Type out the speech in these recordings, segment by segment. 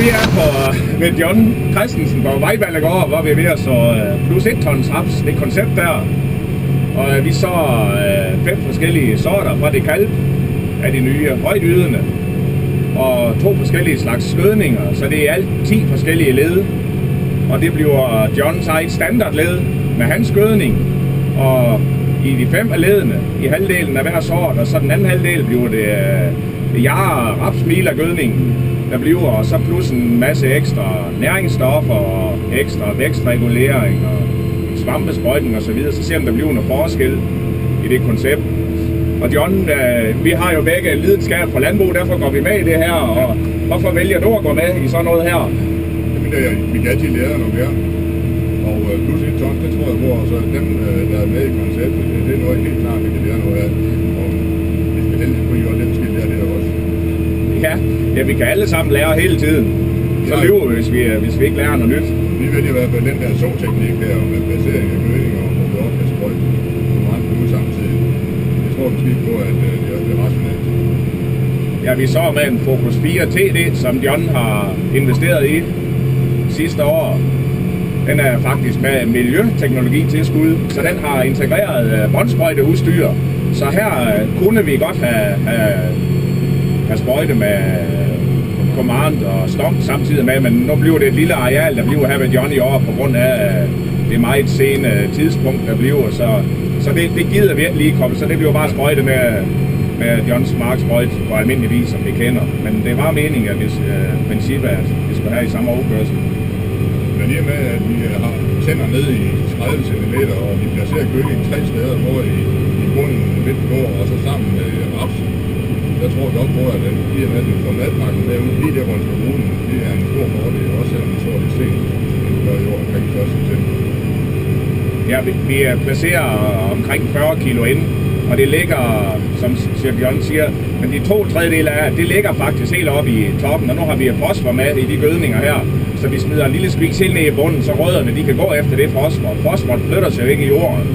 Vi er på ved John Christensen på Vejballegård, hvor vi er ved at så plus 1 tons raps, det koncept der. Og vi så 5 forskellige sorter fra det kalv af de nye højtydende. Og 2 forskellige slags skødninger, så det er alt 10 forskellige led. Og det bliver Johns eget standardled med hans skødning. Og i de 5 af ledene, i halvdelen af hver sort, og så den anden halvdel bliver det rapsmilergødningen, der bliver, og så plus en masse ekstra næringsstoffer og ekstra vækstregulering og svampesprøjtning osv. Så ser man, der bliver noget forskel i det koncept. Og John, vi har jo begge lidenskab for landbrug, derfor går vi med i det her. Og hvorfor vælger du at gå med i sådan noget her? Jamen, vi kan altid lære noget mere. Og plus 1 ton, det tror jeg på, og så dem, der er med i konceptet, det er noget helt klart, vi kan lære noget af. Og hvis vi heldigvis kunne gøre det, måske lære det også. Ja, vi kan alle sammen lære hele tiden. Så lyver vi, hvis vi ikke lærer noget nyt. Vi vælger i hvert fald den der såteknik her, med placering af gødninger og hvor vi også kan sprøjte meget ud samtidig. Jeg tror måske ikke på, at det er rationelt. Ja, vi så med en Focus 4 TD, som John har investeret i sidste år. Den er faktisk med miljøteknologi tilskud, så den har integreret båndsprøjteudstyr. Så her kunne vi godt have sprøjte med Command og Stomp samtidig med, men nu bliver det et lille areal, der bliver her ved John i år på grund af det meget sene tidspunkt, der bliver. Så det gider vi lige komme, så det bliver bare sprøjte med Johns marksprøjt på almindelig vis, som vi kender. Men det var meningen, at princippet, at vi skulle have i samme overkørsel. Men i og med, at vi har tænder ned i 30 cm, og vi placerer gødningen 3 steder, både i bunden, midten på, og så sammen med raps, der tror jeg godt på, at i og med, at vi får madpakken med ud lige der, hvor vi skal bruge den, det er en stor fordel, også selvom vi så det sent, vi gør i år omkring 1. september. Ja, vi placerer omkring 40 kilo ind, og det ligger, som John siger, men de 2/3 af det ligger faktisk helt oppe i toppen, og nu har vi fosfor med i de gødninger her, så vi smider en lille spiks helt ned i bunden, så rødderne de kan gå efter det fosfor. Fosfor flytter sig jo ikke i jorden,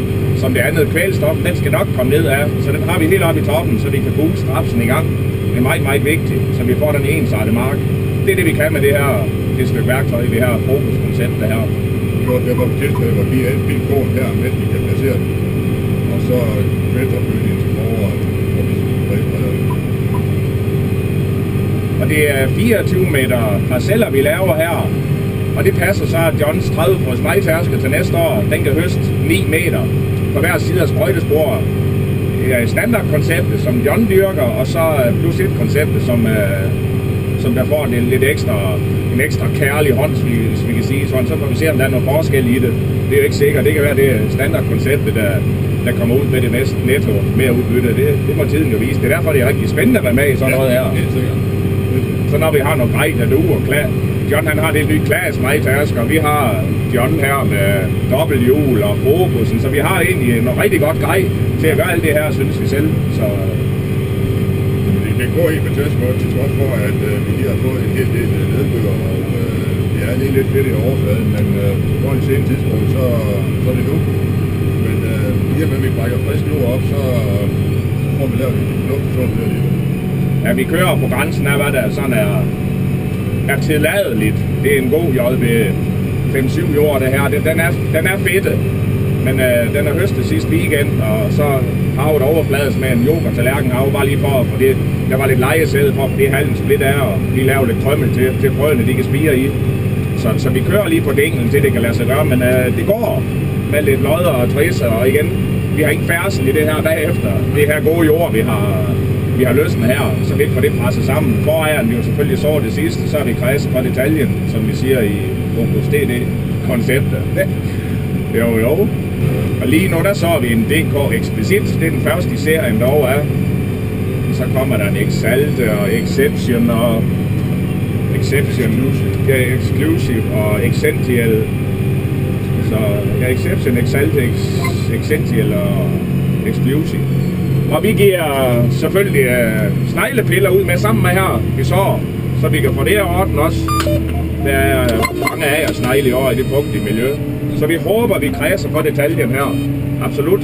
som det andet kvælstof, den skal nok komme ned af, så den har vi helt oppe i toppen, så vi kan booste rapsen i gang. Det er meget, meget vigtigt, så vi får den ensartede mark. Det er det, vi kan med det her, det stykke værktøj, det her fokuskoncept, det her. Det var tilstræber at give et fint korn her, mens vi kan placere den, og så kvælstofgødningen til foråret, hvor vi skal sprede den. Og det er 24 meter parceller, vi laver her. Og det passer så, at Johns 30 fods vejtærsker til næste år, den kan høste 9 meter på hver side af sprøjtesporet. Det er standardkonceptet, som John dyrker, og så plus 1 konceptet, som der får en ekstra kærlig hånd, hvis vi kan sige sådan. Så får vi se, om der er noget forskel i det. Det er jo ikke sikkert. Det kan være det standardkonceptet, der kommer ud med det mest netto mere udbytte. Det må tiden jo vise. Det er derfor, det er rigtig spændende at være med i sådan noget her. Helt sikkert. Så når vi har noget grej, der duer klar. John han har det nye Klaas vejtærsker, vi har John her med dobbelthjul og fokusen, så vi har egentlig noget rigtig godt grej til at gøre alt det her, synes vi selv. Så det går helt fantastisk godt, til trods for, at vi lige har fået en hel del nedbygger, og det er lige lidt fedt i overfladen, men på en sen tidspunkt, så er det nu. Men i og med, at vi brækker frisk jord op, så får vi lavet en luftforståelse af det. Ja, vi kører på grænsen af, hvad der sådan er tilladeligt. Det er en god JB 5-7 jord, det her. Den er fedte, men den er høstet sidste weekend, og så har vi overflades med en yoghurt-tallerken har bare lige for det. Der var lidt lejesæde for, fordi hallen split er, og vi laver lidt trømmel til frøene, de kan spire i. Så vi kører lige på dænglen til det kan lade sig gøre, men det går med lidt lodder og trisser, og igen, vi har ikke færdsel i det her bagefter. Det her gode jord, vi har løsnet her, så vi ikke får det presset sammen. Foræren vi jo selvfølgelig så det sidste, så er vi kredset på detaljen, som vi siger i Focus TD-konceptet. Jo. Og lige nu der så vi en DK Explicit, det er den første i serien dog er. Så kommer der en Exalte og Exception og Exclusive og Essential. Så ja, Exception, Exalte, Essential og Exclusive. Og vi giver selvfølgelig sneglepiller ud med sammen med her, vi så vi kan få det her orden også. Der er mange af jer snegle i år i det fugtige miljø. Så vi håber, vi kredser på detaljen her. Absolut.